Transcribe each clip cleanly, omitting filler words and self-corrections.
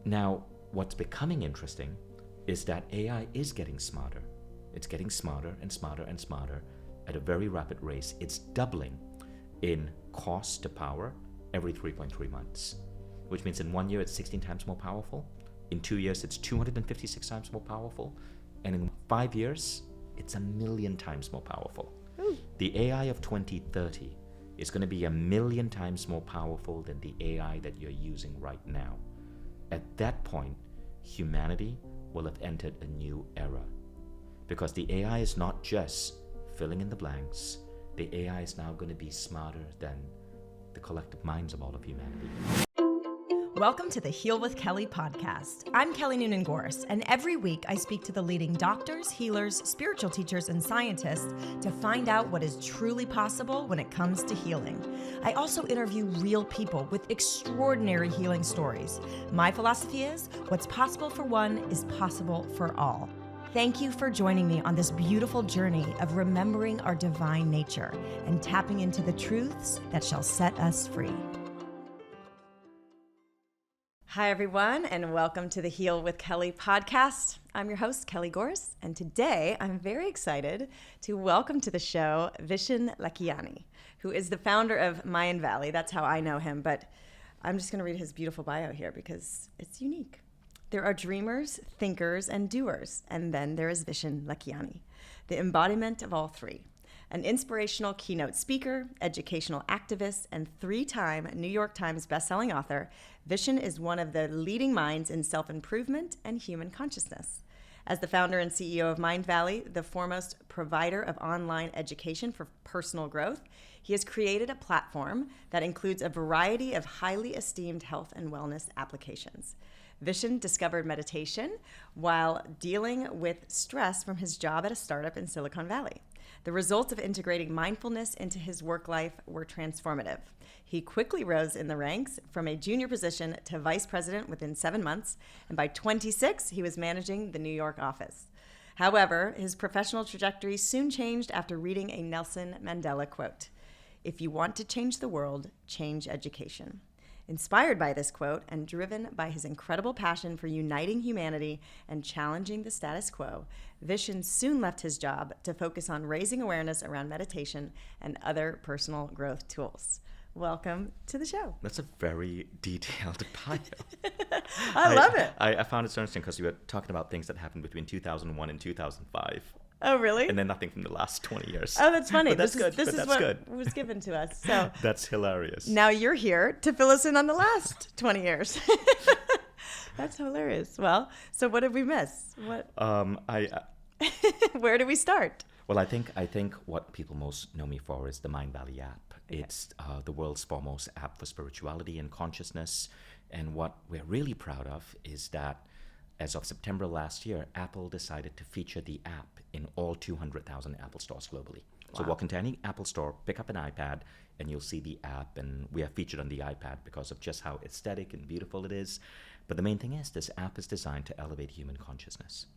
Now, what's becoming interesting is that AI is getting smarter. It's getting smarter and smarter and smarter at a very rapid rate. It's doubling in cost to power every 3.3 months, which means in 1 year it's 16 times more powerful. In 2 years, it's 256 times more powerful. And in 5 years, it's 1,000,000 times more powerful. Ooh. The AI of 2030 is going to be 1,000,000 times more powerful than the AI that you're using right now. At that point, humanity will have entered a new era. Because the AI is not just filling in the blanks. The AI is now going to be smarter than the collective minds of all of humanity. Welcome to the Heal with Kelly podcast. I'm Kelly Noonan-Gorse, and every week I speak to the leading doctors, healers, spiritual teachers, and scientists to find out what is truly possible when it comes to healing. I also interview real people with extraordinary healing stories. My philosophy is, what's possible for one is possible for all. Thank you for joining me on this beautiful journey of remembering our divine nature and tapping into the truths that shall set us free. Hi, everyone, and welcome to the Heal with Kelly podcast. I'm your host, Kelly Gorse, and today I'm very excited to welcome to the show Vishen Lakhiani, who is the founder of Mindvalley. That's how I know him, but I'm just going to read his beautiful bio here because it's unique. There are dreamers, thinkers, and doers, and then there is Vishen Lakhiani, the embodiment of all three. An inspirational keynote speaker, educational activist, and 3-time New York Times bestselling author, Vishen is one of the leading minds in self-improvement and human consciousness. As the founder and CEO of Mindvalley, the foremost provider of online education for personal growth, he has created a platform that includes a variety of highly esteemed health and wellness applications. Vishen discovered meditation while dealing with stress from his job at a startup in Silicon Valley. The results of integrating mindfulness into his work life were transformative. He quickly rose in the ranks from a junior position to vice president within 7 months, and by 26, he was managing the New York office. However, his professional trajectory soon changed after reading a Nelson Mandela quote, "If you want to change the world, change education." Inspired by this quote and driven by his incredible passion for uniting humanity and challenging the status quo, Vishen soon left his job to focus on raising awareness around meditation and other personal growth tools. Welcome to the show. That's a very detailed bio. I love it. I found it so interesting because you were talking about things that happened between 2001 and 2005. Oh, really? And then nothing from the last 20 years. Oh, that's funny. But that's This good. is what was given to us. So That's hilarious. now you're here to fill us in on the last 20 years. That's hilarious. Well, so what did we miss? What? Where do we start? Well, I think what people most know me for is the Mindvalley app. Okay. It's the world's foremost app for spirituality and consciousness. And what we're really proud of is that as of September last year, Apple decided to feature the app in all 200,000 Apple stores globally. Wow. So walk into any Apple store, pick up an iPad, and you'll see the app. And we are featured on the iPad because of just how aesthetic and beautiful it is. But the main thing is this app is designed to elevate human consciousness.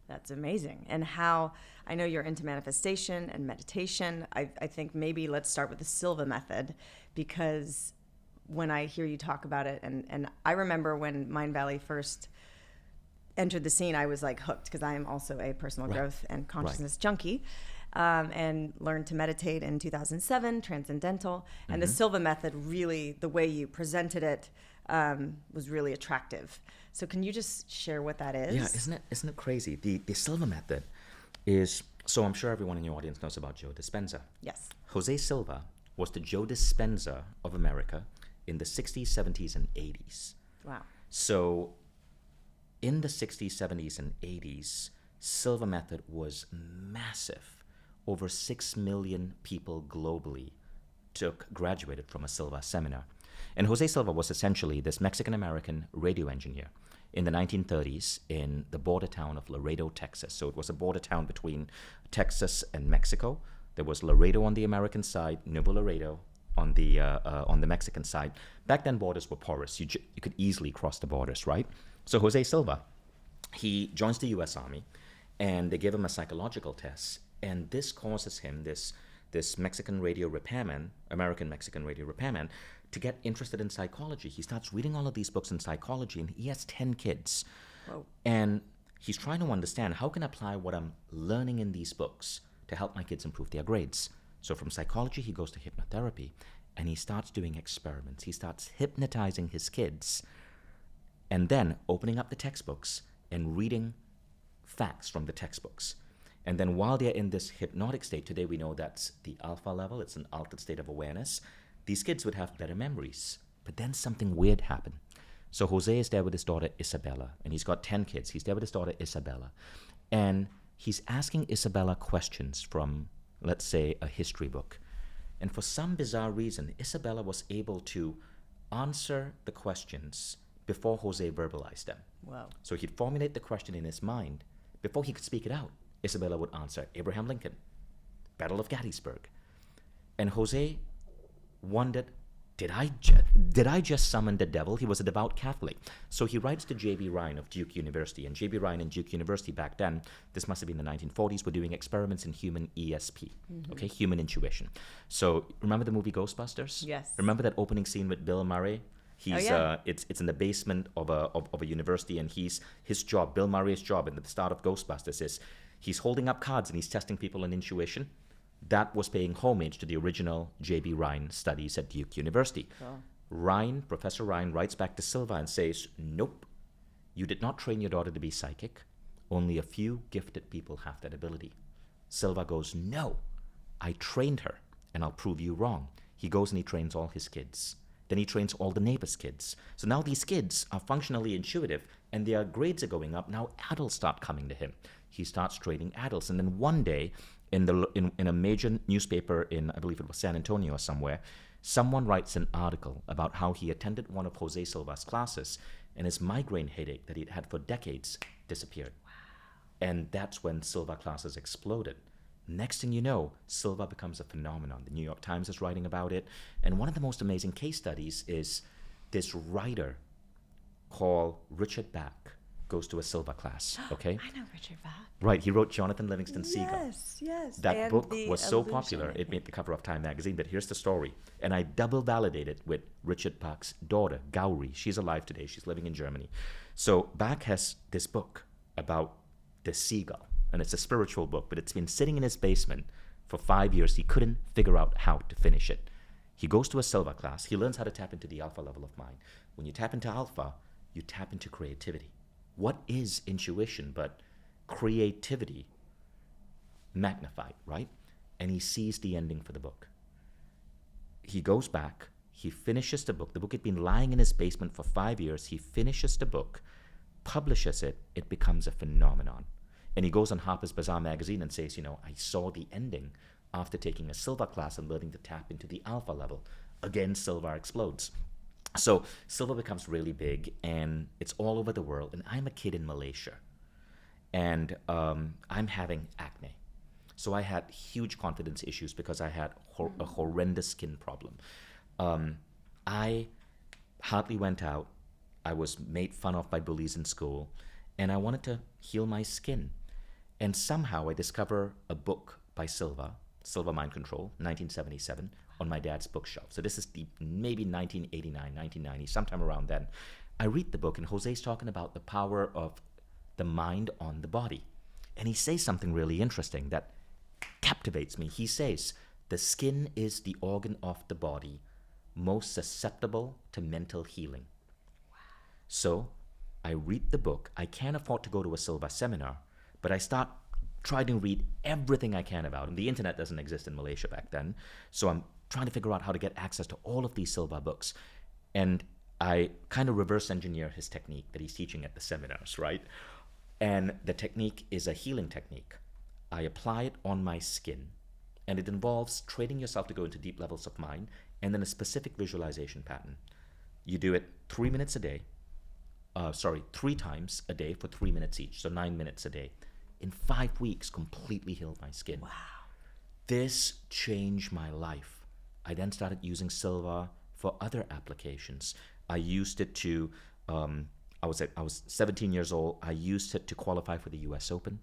That's amazing. And how, I know you're into manifestation and meditation. I think maybe let's start with the Silva Method, because when I hear you talk about it, and I remember when Mindvalley first entered the scene, I was like hooked because I am also a personal growth and consciousness junkie, and learned to meditate in 2007, Transcendental. And the Silva Method, really, the way you presented it was really attractive. So can you just share what that is? Yeah, isn't it crazy? The Silva Method is, so I'm sure everyone in your audience knows about Joe Dispenza. Yes. Jose Silva was the Joe Dispenza of America in the 60s, 70s, and 80s. Wow. So in the 60s, 70s, and 80s, Silva Method was massive. Over 6 million people globally graduated from a Silva seminar. And Jose Silva was essentially this Mexican-American radio engineer in the 1930s in the border town of Laredo, Texas. So it was a border town between Texas and Mexico. There was Laredo on the American side, Nuevo Laredo on the Mexican side. Back then, borders were porous. You could easily cross the borders, right? So Jose Silva, he joins the U.S. Army, and they give him a psychological test, and this causes him, this Mexican radio repairman, American Mexican radio repairman, to get interested in psychology. He starts reading all of these books in psychology, and he has 10 kids. Whoa. And he's trying to understand how can I apply what I'm learning in these books to help my kids improve their grades. So from psychology, he goes to hypnotherapy, and he starts doing experiments. He starts hypnotizing his kids, and then opening up the textbooks and reading facts from the textbooks. And then while they're in this hypnotic state, today we know that's the alpha level, it's an altered state of awareness, these kids would have better memories. But then something weird happened. So Jose is there with his daughter Isabella, and he's got 10 kids. He's there with his daughter Isabella. And he's asking Isabella questions from, let's say, a history book. And for some bizarre reason, Isabella was able to answer the questions before Jose verbalized them. Wow. So he'd formulate the question in his mind. Before he could speak it out, Isabella would answer Abraham Lincoln, Battle of Gettysburg. And Jose wondered, did I just summon the devil? He was a devout Catholic. So he writes to J.B. Ryan of Duke University. And J.B. Ryan and Duke University back then, this must have been the 1940s, were doing experiments in human ESP, okay, human intuition. So remember the movie Ghostbusters? Yes. Remember that opening scene with Bill Murray? He's it's in the basement of a university, and his job, Bill Murray's job in the start of Ghostbusters, is he's holding up cards and he's testing people on intuition. That was paying homage to the original J.B. Ryan studies at Duke University. Cool. Professor Ryan writes back to Silva and says, nope, you did not train your daughter to be psychic. Only a few gifted people have that ability. Silva goes, no, I trained her, and I'll prove you wrong. He goes and he trains all his kids. Then he trains all the neighbors' kids. So now these kids are functionally intuitive, and their grades are going up. Now adults start coming to him. He starts training adults. And then one day, in a major newspaper in, I believe it was San Antonio or somewhere, someone writes an article about how he attended one of Jose Silva's classes, and his migraine headache that he'd had for decades disappeared. Wow. And that's when Silva classes exploded. Next thing you know, Silva becomes a phenomenon. The New York Times is writing about it. And one of the most amazing case studies is this writer called Richard Bach goes to a Silva class, okay? I know Richard Bach. Right, he wrote Jonathan Livingston Seagull. Yes, yes. That And book the was so illusion, popular, I it think. made the cover of Time magazine, but here's the story. And I double validated with Richard Bach's daughter, Gauri. She's alive today, she's living in Germany. So Bach has this book about the seagull, and it's a spiritual book, but it's been sitting in his basement for 5 years. He couldn't figure out how to finish it. He goes to a Silva class, he learns how to tap into the alpha level of mind. When you tap into alpha, you tap into creativity. What is intuition but creativity magnified, right? And he sees the ending for the book. He goes back, he finishes the book. The book had been lying in his basement for 5 years. He finishes the book, publishes it, it becomes a phenomenon. And he goes on Harper's Bazaar magazine and says, I saw the ending after taking a Silva class and learning to tap into the alpha level. Again, Silva explodes. So Silva becomes really big, and it's all over the world. And I'm a kid in Malaysia, and I'm having acne. So I had huge confidence issues because I had a horrendous skin problem. I hardly went out. I was made fun of by bullies in school, and I wanted to heal my skin. And somehow I discover a book by Silva Mind Control, 1977, on my dad's bookshelf. So this is maybe 1989, 1990, sometime around then. I read the book, and Jose's talking about the power of the mind on the body. And he says something really interesting that captivates me. He says, the skin is the organ of the body most susceptible to mental healing. Wow. So I read the book. I can't afford to go to a Silva seminar, but I start trying to read everything I can about him. The internet doesn't exist in Malaysia back then, so I'm trying to figure out how to get access to all of these Silva books. And I kind of reverse engineer his technique that he's teaching at the seminars, right? And the technique is a healing technique. I apply it on my skin, and it involves training yourself to go into deep levels of mind, and then a specific visualization pattern. You do it 3 minutes a day, 3 times a day for 3 minutes each, so 9 minutes a day. In 5 weeks, completely healed my skin. Wow. This changed my life. I then started using Silva for other applications. I used it to, I was 17 years old. I used it to qualify for the US Open.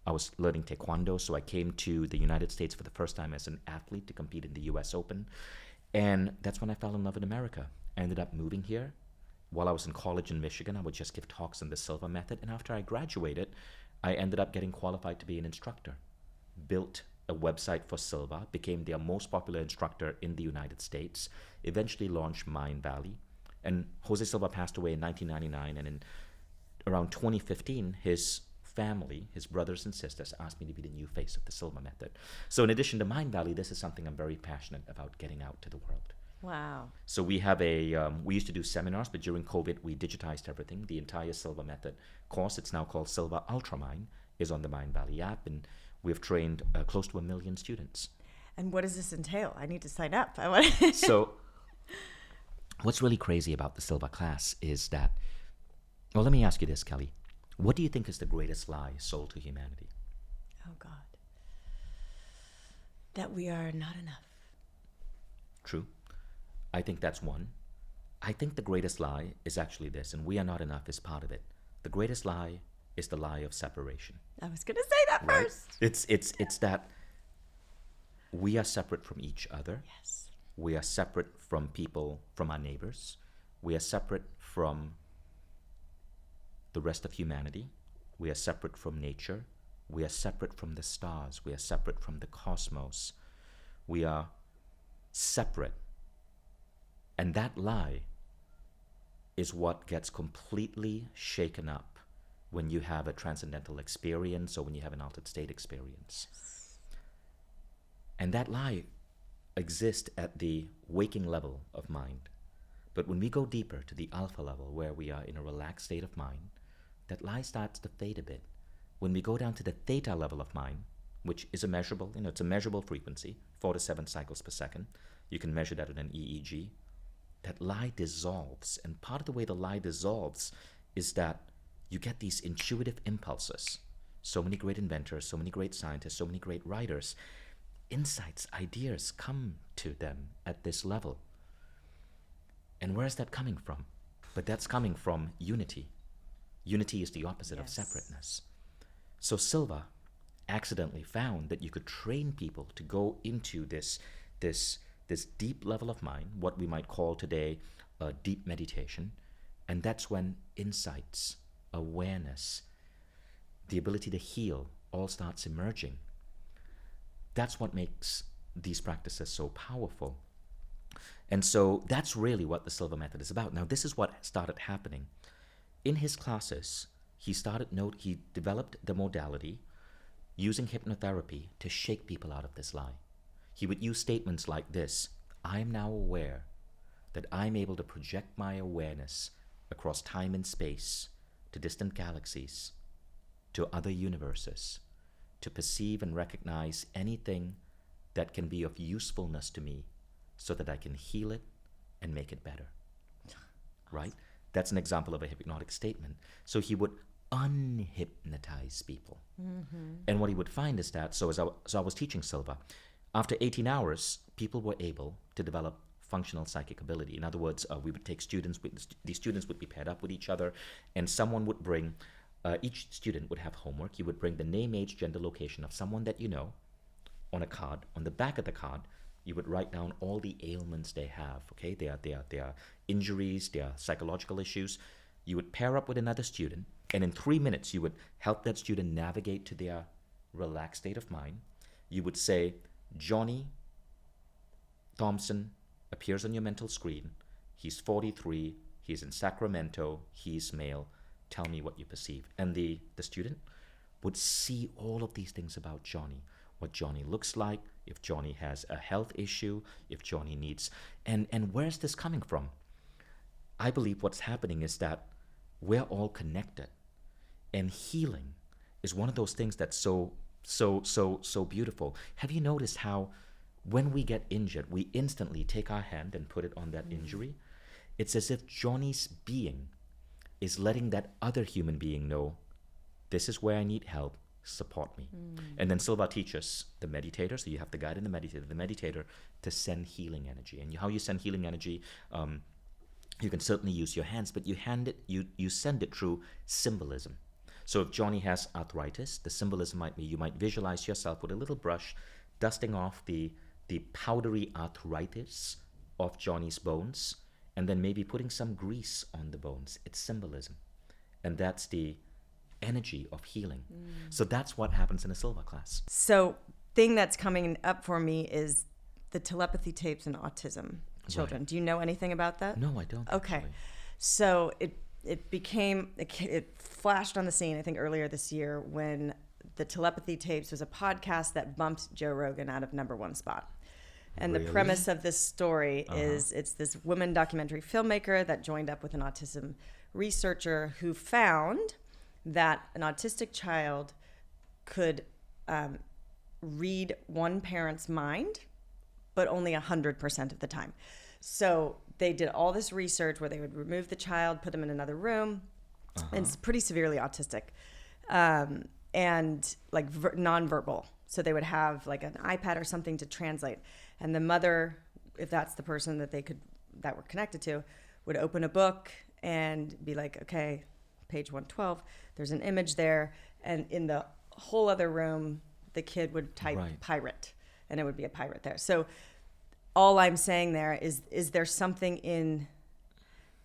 I was learning Taekwondo, so I came to the United States for the first time as an athlete to compete in the US Open. And that's when I fell in love with America. I ended up moving here. While I was in college in Michigan, I would just give talks on the Silva Method. And after I graduated, I ended up getting qualified to be an instructor. Built a website for Silva, became their most popular instructor in the United States, eventually launched Mindvalley. And Jose Silva passed away in 1999, and in around 2015, his family, his brothers and sisters, asked me to be the new face of the Silva Method. So in addition to Mindvalley, this is something I'm very passionate about getting out to the world. Wow. So we have we used to do seminars, but during COVID, we digitized everything. The entire Silva Method course, it's now called Silva Ultramind, is on the Mindvalley app, and we've trained close to 1 million students. And what does this entail? I need to sign up. So what's really crazy about the Silva class is that, well, let me ask you this, Kelly. What do you think is the greatest lie sold to humanity? Oh, God. That we are not enough. True. I think that's one. I think the greatest lie is actually this, and we are not enough is part of it. The greatest lie is the lie of separation. I was going to say that Right? first. It's that we are separate from each other. Yes. We are separate from people, from our neighbors. We are separate from the rest of humanity. We are separate from nature. We are separate from the stars. We are separate from the cosmos. We are separate. And that lie is what gets completely shaken up when you have a transcendental experience or when you have an altered state experience. And that lie exists at the waking level of mind. But when we go deeper to the alpha level, where we are in a relaxed state of mind, that lie starts to fade a bit. When we go down to the theta level of mind, which is a measurable, it's a measurable frequency, 4 to 7 cycles per second. You can measure that with an EEG. That lie dissolves. And part of the way the lie dissolves is that you get these intuitive impulses. So many great inventors, so many great scientists, so many great writers. Insights, ideas come to them at this level. And where is that coming from? But that's coming from unity. Unity is the opposite of separateness. So Silva accidentally found that you could train people to go into this deep level of mind, what we might call today deep meditation. And that's when insights, awareness, the ability to heal all starts emerging. That's what makes these practices so powerful. And so that's really what the Silva Method is about. Now, this is what started happening. In his classes, he developed the modality using hypnotherapy to shake people out of this lie. He would use statements like this: I am now aware that I'm able to project my awareness across time and space to distant galaxies, to other universes, to perceive and recognize anything that can be of usefulness to me so that I can heal it and make it better. Right? That's an example of a hypnotic statement. So he would unhypnotize people. Mm-hmm. And what he would find is that, so I was teaching Silva, after 18 hours, people were able to develop functional psychic ability. In other words, we would take students, these students would be paired up with each other, and someone would bring, each student would have homework. You would bring the name, age, gender, location of someone that you know on a card. On the back of the card, you would write down all the ailments they have, okay? Their injuries, their psychological issues. You would pair up with another student, and in 3 minutes, you would help that student navigate to their relaxed state of mind. You would say, Johnny Thompson appears on your mental screen. He's 43. He's in Sacramento. He's male. Tell me what you perceive. And the student would see all of these things about Johnny. What Johnny looks like, if Johnny has a health issue, if Johnny needs... And where's this coming from? I believe what's happening is that we're all connected. And healing is one of those things that's so beautiful. Have you noticed how when we get injured, we instantly take our hand and put it on that injury? It's as if Johnny's being is letting that other human being know, this is where I need help, support me. And then Silva teaches the meditator, so you have the guide and the meditator to send healing energy. And how you send healing energy, you can certainly use your hands, but you send it through symbolism. So if Johnny has arthritis, the symbolism might be, you might visualize yourself with a little brush dusting off the powdery arthritis of Johnny's bones and then maybe putting some grease on the bones. It's symbolism. And that's the energy of healing. So that's what happens in a Silva class. So thing that's coming up for me is the telepathy tapes in autism children. Right. Do you know anything about that? No, I don't. Okay. Actually. So it flashed on the scene, I think, earlier this year when the Telepathy Tapes was a podcast that bumped Joe Rogan out of #1 spot. And Really? The premise of this story is it's this woman documentary filmmaker that joined up with an autism researcher who found that an autistic child could read one parent's mind, but only 100% of the time. So they did all this research where they would remove the child, put them in another room, and it's pretty severely autistic, and like nonverbal. So they would have like an iPad or something to translate, and the mother, if that's the person that were connected to, would open a book and be like, okay, page 112, there's an image there, and in the whole other room, the kid would type pirate, and it would be a pirate there. So all I'm saying there is there something in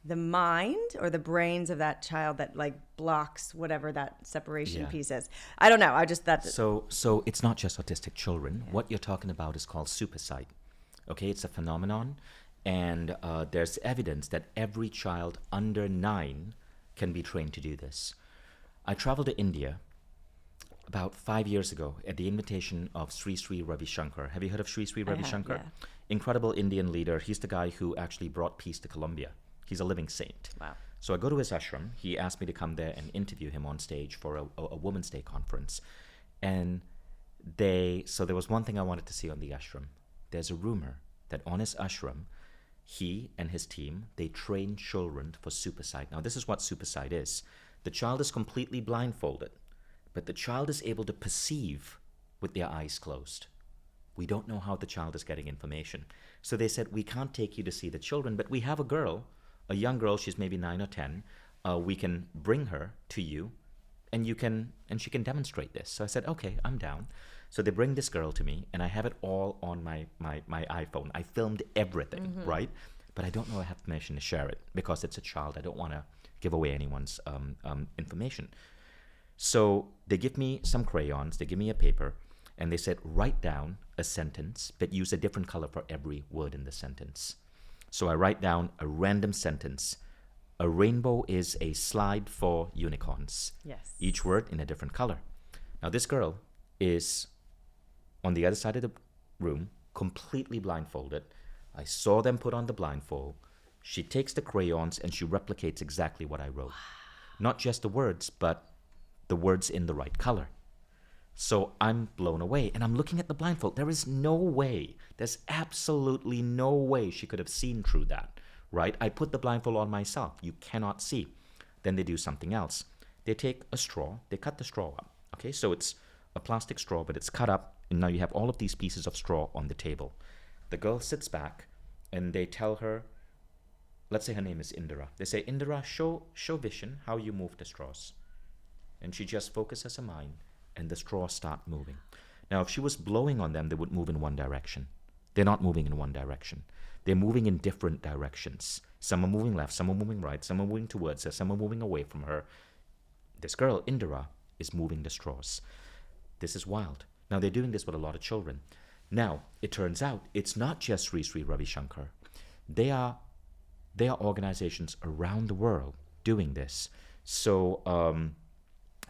the mind or the brains of that child that like blocks whatever that separation piece is? I don't know. I just So it's not just autistic children. Yeah. What you're talking about is called supersight. Okay, it's a phenomenon, and there's evidence that every child under 9 can be trained to do this. I traveled to India about 5 years ago at the invitation of Sri Sri Ravi Shankar. Have you heard of Sri Sri Ravi Shankar? Yeah. Incredible Indian leader. He's the guy who actually brought peace to Colombia. He's a living saint. Wow. So I go to his ashram. He asked me to come there and interview him on stage for a Women's Day conference. And so there was one thing I wanted to see on the ashram. There's a rumor that on his ashram, he and his team, they train children for supersight. Now, this is what supersight is. The child is completely blindfolded, but the child is able to perceive with their eyes closed. We don't know how the child is getting information. So they said, we can't take you to see the children, but we have a young girl, she's maybe 9 or 10. We can bring her to you, and she can demonstrate this. So I said, okay, I'm down. So they bring this girl to me, and I have it all on my iPhone. I filmed everything, right? But I don't know I have permission to share it because it's a child. I don't want to give away anyone's information. So they give me some crayons, they give me a paper, and they said, write down a sentence, but use a different color for every word in the sentence. So I write down a random sentence. A rainbow is a slide for unicorns. Yes. Each word in a different color. Now this girl is on the other side of the room, completely blindfolded. I saw them put on the blindfold. She takes the crayons and she replicates exactly what I wrote. Wow. Not just the words, but the words in the right color. So I'm blown away, and I'm looking at the blindfold. There is no way, there's absolutely no way she could have seen through that, right? I put the blindfold on myself. You cannot see. Then they do something else. They take a straw, they cut the straw up, okay? So it's a plastic straw, but it's cut up, and now you have all of these pieces of straw on the table. The girl sits back, and they tell her, let's say her name is Indira. They say, Indira, show Vishen how you move the straws. And she just focuses her mind, and the straws start moving. Now, if she was blowing on them, they would move in one direction. They're not moving in one direction. They're moving in different directions. Some are moving left, some are moving right, some are moving towards her, some are moving away from her. This girl, Indira, is moving the straws. This is wild. Now, they're doing this with a lot of children. Now, it turns out it's not just Sri Sri Ravi Shankar. There are organizations around the world doing this. So,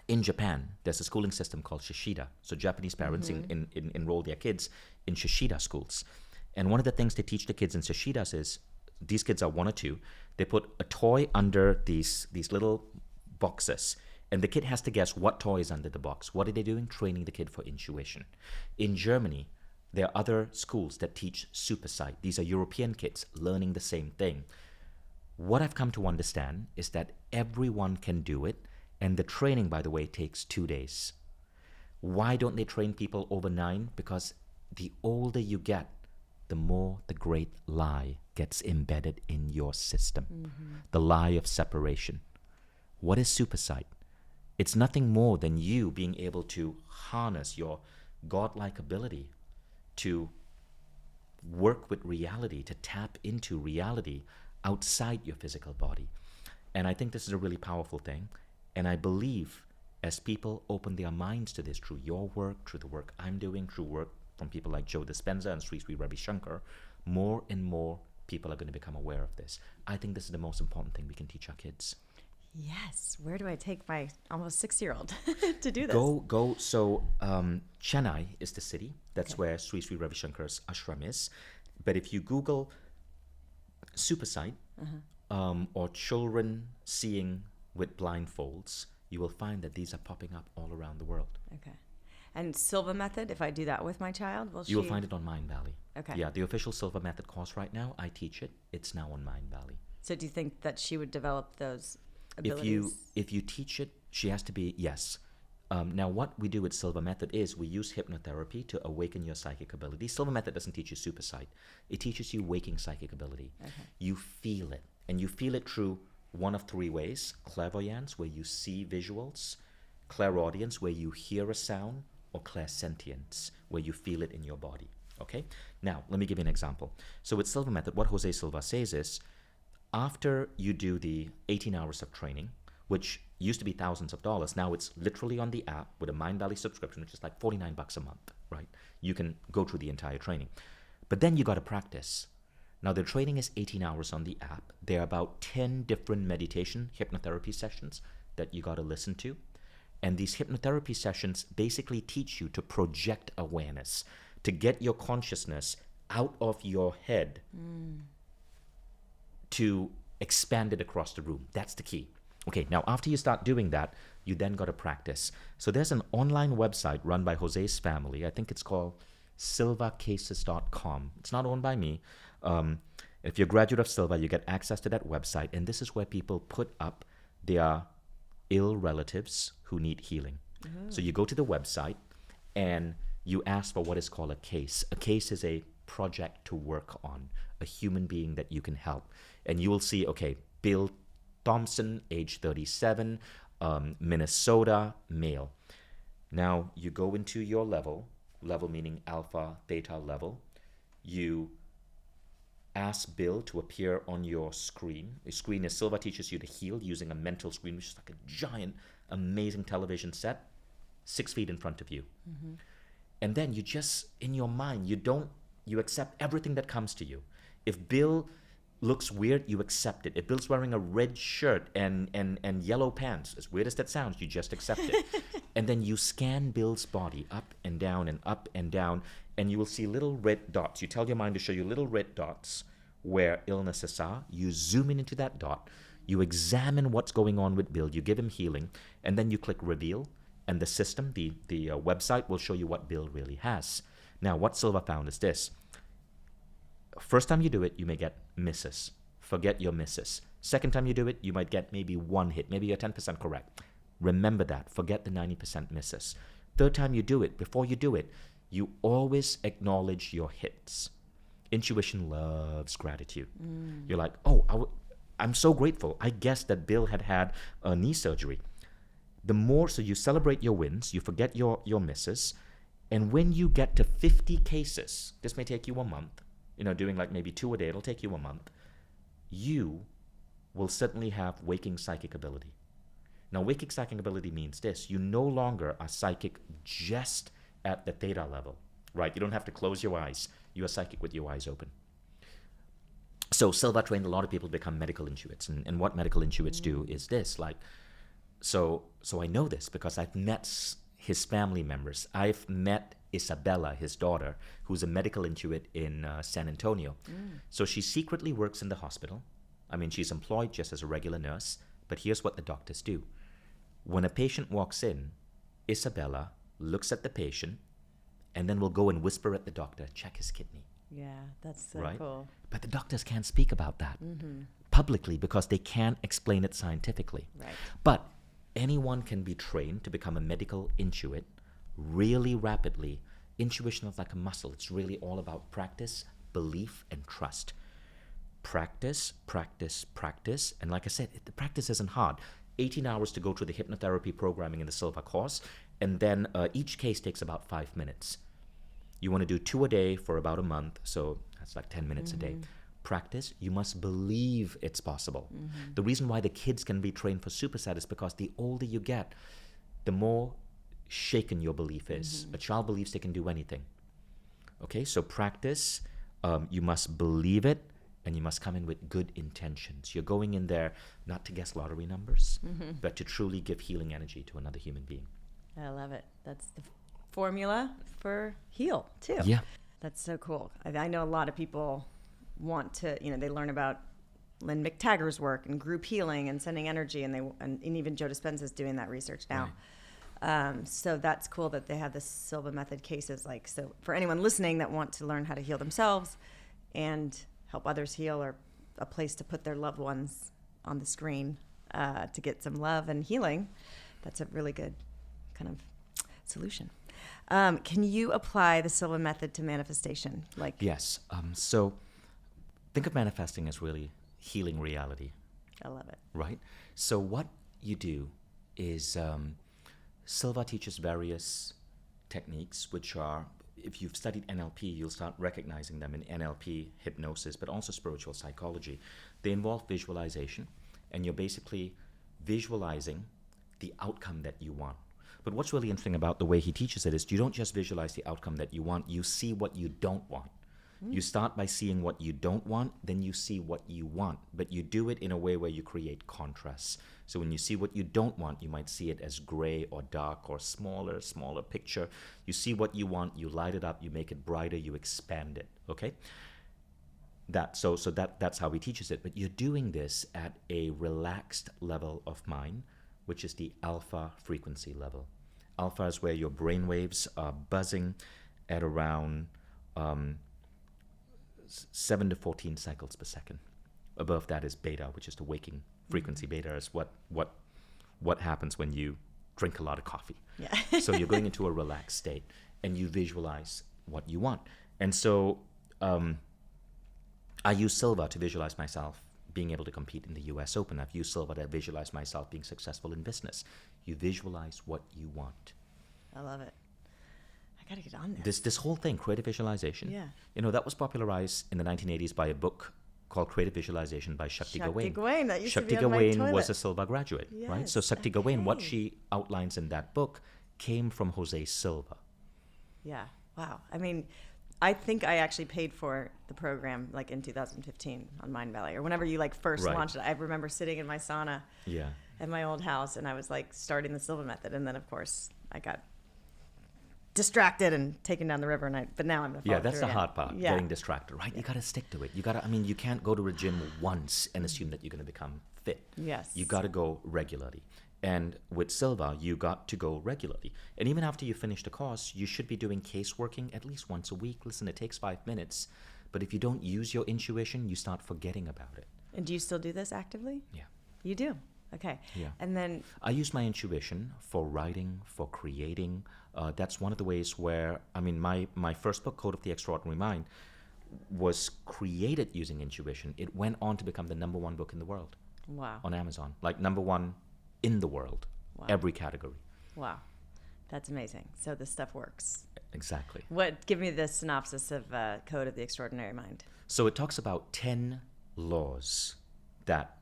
in Japan, there's a schooling system called Shishida. So Japanese parents enroll their kids in Shishida schools. And one of the things they teach the kids in Shishidas is, these kids are 1 or 2, they put a toy under these little boxes, and the kid has to guess what toy is under the box. What are they doing? Training the kid for intuition. In Germany, there are other schools that teach supersight. These are European kids learning the same thing. What I've come to understand is that everyone can do it. And the training, by the way, takes 2 days. Why don't they train people over 9? Because the older you get, the more the great lie gets embedded in your system. The lie of separation. What is supersight? It's nothing more than you being able to harness your godlike ability to work with reality, to tap into reality outside your physical body. And I think this is a really powerful thing. And I believe as people open their minds to this through your work, through the work I'm doing, through work from people like Joe Dispenza and Sri Sri Ravi Shankar, more and more people are going to become aware of this. I think this is the most important thing we can teach our kids. Yes. Where do I take my almost 6-year-old to do this? Go. So Chennai is the city. That's where Sri Sri Ravi Shankar's ashram is. But if you Google super sight or children seeing with blindfolds, you will find that these are popping up all around the world. Okay. And Silva Method, if I do that with my child, you will find it on Mindvalley. Okay. Yeah, the official Silva Method course right now, I teach it. It's now on Mindvalley. So do you think that she would develop those abilities? If you teach it, she has to be, yes. Now, what we do with Silva Method is we use hypnotherapy to awaken your psychic ability. Silva Method doesn't teach you super sight. It teaches you waking psychic ability. Okay. You feel it. And you feel it through one of 3 ways. Clairvoyance, where you see visuals. Clairaudience, where you hear a sound. Or clairsentience, where you feel it in your body. Okay? Now, let me give you an example. So with Silva Method, what Jose Silva says is, after you do the 18 hours of training, which used to be thousands of dollars, now it's literally on the app with a Mindvalley subscription, which is like $49 a month, right? You can go through the entire training. But then you got to practice. Now, the training is 18 hours on the app. There are about 10 different meditation hypnotherapy sessions that you got to listen to. And these hypnotherapy sessions basically teach you to project awareness, to get your consciousness out of your head to expand it across the room. That's the key. Okay, now after you start doing that, you then got to practice. So there's an online website run by Jose's family. I think it's called silvacases.com. It's not owned by me. If you're a graduate of Silva, you get access to that website. And this is where people put up their ill relatives who need healing. So you go to the website and you ask for what is called a case. A case is a project to work on, a human being that you can help. And you will see, okay, Bill Thompson, age 37, Minnesota, male. Now you go into your level meaning alpha, theta level. You ask Bill to appear on your screen. The screen is Silva teaches you to heal using a mental screen, which is like a giant, amazing television set, 6 feet in front of you. And then you just, in your mind, you accept everything that comes to you. If Bill looks weird, you accept it. If Bill's wearing a red shirt and yellow pants, as weird as that sounds, you just accept it. And then you scan Bill's body up and down and up and down, and you will see little red dots. You tell your mind to show you little red dots where illnesses are. You zoom in into that dot. You examine what's going on with Bill. You give him healing, and then you click reveal, and the system, the website, will show you what Bill really has. Now, what Silva found is this. First time you do it, you may get misses. Forget your misses. Second time you do it, you might get maybe 1 hit. Maybe you're 10% correct. Remember that. Forget the 90% misses. Third time you do it, before you do it, you always acknowledge your hits. Intuition loves gratitude. You're like, oh, I'm so grateful. I guessed that Bill had a knee surgery. The more, so you celebrate your wins, you forget your misses, and when you get to 50 cases, this may take you a month, doing like maybe 2 a day, it'll take you a month, you will certainly have waking psychic ability. Now, waking psychic ability means this. You no longer are psychic just at the theta level, right? You don't have to close your eyes. You are psychic with your eyes open. So Silva trained a lot of people to become medical intuits. And what medical intuits do is this. So I know this because I've met his family members. I've met Isabella, his daughter, who's a medical intuit in San Antonio. So she secretly works in the hospital. I mean, she's employed just as a regular nurse, but here's what the doctors do. When a patient walks in, Isabella looks at the patient and then will go and whisper at the doctor, check his kidney. Yeah, that's so right? cool. But the doctors can't speak about that publicly because they can't explain it scientifically. Right. But anyone can be trained to become a medical intuit really rapidly. Intuition is like a muscle. It's really all about practice, belief, and trust. Practice, practice, practice. And like I said, the practice isn't hard. 18 hours to go through the hypnotherapy programming in the Silva course, and then each case takes about 5 minutes. You want to do 2 a day for about a month, so That's like 10 minutes a day. Practice, you must believe it's possible. The reason why the kids can be trained for superset is because the older you get, the more shaken your belief is. A child believes they can do anything. Okay, so practice, you must believe it, and you must come in with good intentions. You're going in there not to guess lottery numbers, but to truly give healing energy to another human being. I love it. That's the formula for heal, too. Yeah. That's so cool. I know a lot of people want to, they learn about Lynn McTaggart's work and group healing and sending energy, and even Joe Dispenza's doing that research now. Right. So that's cool that they have the Silva Method cases. So for anyone listening that want to learn how to heal themselves and help others heal, or a place to put their loved ones on the screen to get some love and healing, that's a really good kind of solution. Can you apply the Silva Method to manifestation? Yes. So think of manifesting as really healing reality. I love it. Right? So what you do is Silva teaches various techniques, which are, if you've studied NLP, you'll start recognizing them in NLP, hypnosis, but also spiritual psychology. They involve visualization, and you're basically visualizing the outcome that you want. But what's really interesting about the way he teaches it is you don't just visualize the outcome that you want, you see what you don't want. You start by seeing what you don't want, then you see what you want. But you do it in a way where you create contrasts. So when you see what you don't want, you might see it as gray or dark or smaller picture. You see what you want, you light it up, you make it brighter, you expand it, okay? That's how he teaches it. But you're doing this at a relaxed level of mind, which is the alpha frequency level. Alpha is where your brain waves are buzzing at around 7 to 14 cycles per second. Above that is beta, which is the waking frequency. Beta is what happens when you drink a lot of coffee. Yeah. So you're going into a relaxed state, and you visualize what you want. And so I use Silva to visualize myself being able to compete in the US Open. I've used Silva to visualize myself being successful in business. You visualize what you want. I love it. I got to get on this. This whole thing, creative visualization, yeah. That was popularized in the 1980s by a book called Creative Visualization by Shakti Gawain. That used Shakti to be on my Gawain toilet. was a Silva graduate, Yes, right? So Shakti Gawain, what she outlines in that book came from Jose Silva. Yeah. Wow. I mean, I think I actually paid for the program in 2015 on Mindvalley, or whenever you first launched it. I remember sitting in my sauna at my old house, and I was starting the Silva Method, and then of course I got distracted and taken down the river, but now I'm gonna follow that's through the again. hard part, getting distracted, right? You got to stick to it. You can't go to a gym once and assume that you're going to become fit. Yes. You got to go regularly. And with Silva, you got to go regularly. And even after you finish the course, you should be doing case working at least once a week. Listen, it takes 5 minutes. But if you don't use your intuition, you start forgetting about it. And do you still do this actively? Yeah. You do? Okay. Yeah. And then I use my intuition for writing, for creating. That's one of the ways where, my first book, Code of the Extraordinary Mind, was created using intuition. It went on to become the #1 book in the world. Wow. On Amazon. #1 in the world. Wow. Every category. Wow. That's amazing. So this stuff works. Exactly. Give me the synopsis of Code of the Extraordinary Mind. So it talks about 10 laws that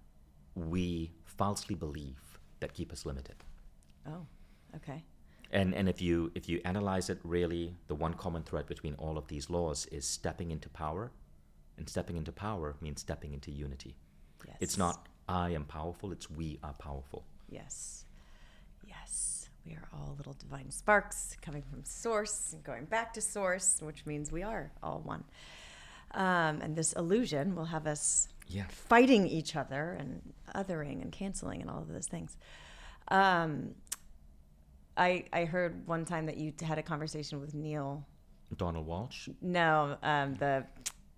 we falsely believe that keep us limited. Oh, okay. And if you analyze it, really, the one common thread between all of these laws is stepping into power. And stepping into power means stepping into unity. Yes. It's not I am powerful, it's we are powerful. Yes. Yes. We are all little divine sparks coming from source and going back to source, which means we are all one. And this illusion will have us fighting each other and othering and canceling and all of those things. I heard one time that you had a conversation with Neil. Donald Walsh? No, the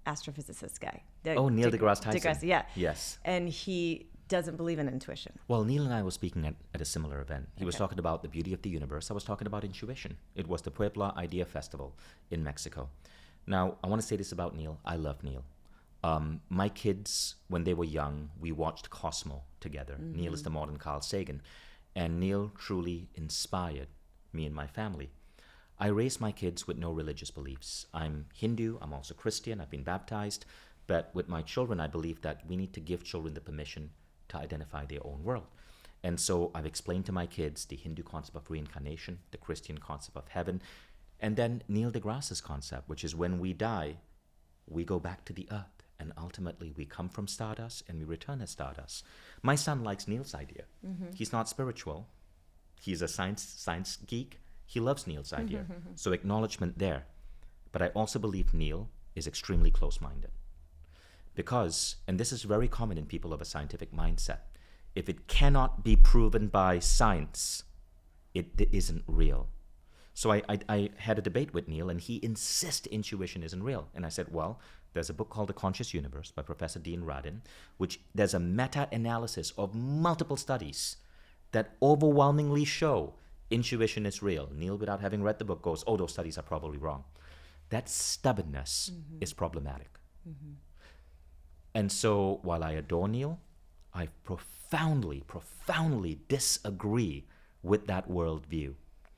astrophysicist guy. Neil deGrasse Tyson. deGrasse, yeah. Yes. And he doesn't believe in intuition. Well, Neil and I were speaking at a similar event. He was talking about the beauty of the universe. I was talking about intuition. It was the Puebla Idea Festival in Mexico. Now, I want to say this about Neil. I love Neil. My kids, when they were young, we watched Cosmo together. Mm-hmm. Neil is the modern Carl Sagan. And Neil truly inspired me and my family. I raised my kids with no religious beliefs. I'm Hindu, I'm also Christian, I've been baptized, but with my children, I believe that we need to give children the permission to identify their own world. And so I've explained to my kids the Hindu concept of reincarnation, the Christian concept of heaven, and then Neil deGrasse's concept, which is when we die, we go back to the earth. And ultimately, we come from stardust and we return as stardust. My son likes Neil's idea. He's not spiritual. He's a science geek. He loves Neil's idea. So acknowledgement there. But I also believe Neil is extremely close-minded. Because, and this is very common in people of a scientific mindset, if it cannot be proven by science, it isn't real. So I had a debate with Neil, and he insists intuition isn't real. And I said, well, there's a book called The Conscious Universe by Professor Dean Radin, which there's a meta-analysis of multiple studies that overwhelmingly show intuition is real. Neil, without having read the book, goes, oh, those studies are probably wrong. That stubbornness is problematic. And so while I adore Neil, I profoundly disagree with that worldview.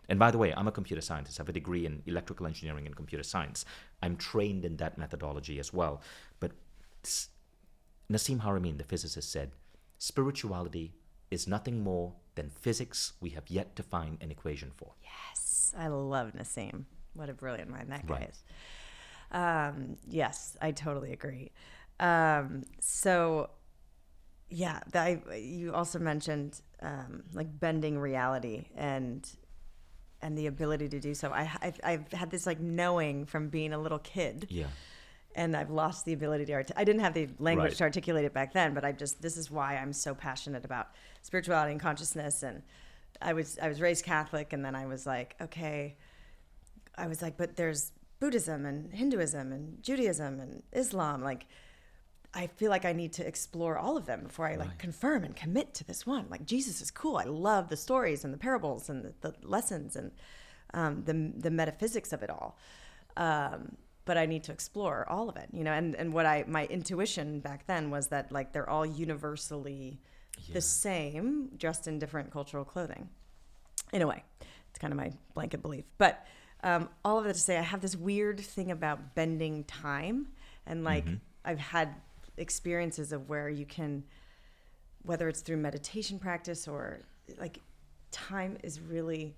And by the way, I'm a computer scientist. I have a degree in electrical engineering and computer science. I'm trained in that methodology as well. But Nassim Haramein, the physicist, said, spirituality is nothing more than physics we have yet to find an equation for. Yes, I love Nassim. What a brilliant mind that guy Right. is. Yes, I totally agree. So, yeah, you also mentioned like bending reality and the ability to do so. I've had this like knowing from being a little kid. Yeah. And I've lost the ability to I didn't have the language Right. to articulate it back then, but this is why I'm so passionate about spirituality and consciousness. And I was raised Catholic, and then I was like, okay, but there's Buddhism and Hinduism and Judaism and Islam. Like, I feel like I need to explore all of them before I like Right. confirm and commit to this one. Like, Jesus is cool. I love the stories and the parables and the lessons and the metaphysics of it all. But I need to explore all of it, you know. And what my intuition back then was that like they're all universally the same, just in different cultural clothing. In a way, it's kind of my blanket belief. But all of that to say, I have this weird thing about bending time, and like I've had experiences of where you can, whether it's through meditation practice or like, time is really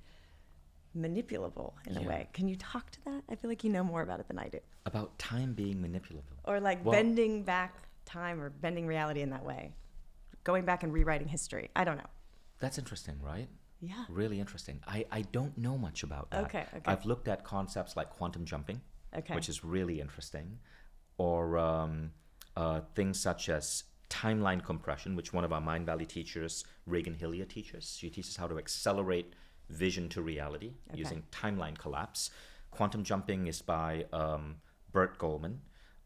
manipulable in a way. Can you talk to that? I feel like you know more about it than I do. About time being manipulable. Or like bending back time or bending reality in that way. Going back and rewriting history. I don't know. That's interesting, right? Yeah. Really interesting. I don't know much about that. Okay. I've looked at concepts like quantum jumping, Okay. which is really interesting, or things such as timeline compression, which one of our Mindvalley teachers, Reagan Hillier, teaches. She teaches how to accelerate vision to reality using timeline collapse. Quantum jumping is by Bert Goldman,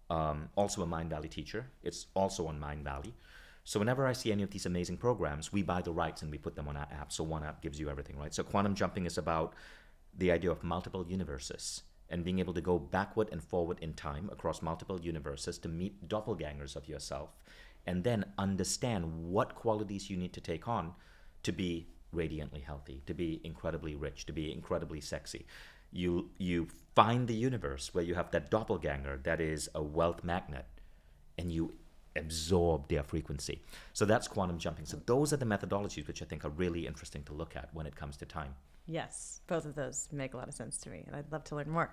also a Mindvalley teacher. It's also on Mindvalley. So whenever I see any of these amazing programs, we buy the rights and we put them on our app. So one app gives you everything, right? So quantum jumping is about the idea of multiple universes and being able to go backward and forward in time across multiple universes to meet doppelgangers of yourself and then understand what qualities you need to take on to be radiantly healthy, to be incredibly rich, to be incredibly sexy. You find the universe where you have that doppelganger that is a wealth magnet, and you absorb their frequency. So that's quantum jumping. So those are the methodologies which I think are really interesting to look at when it comes to time. Yes, both of those make a lot of sense to me, and I'd love to learn more.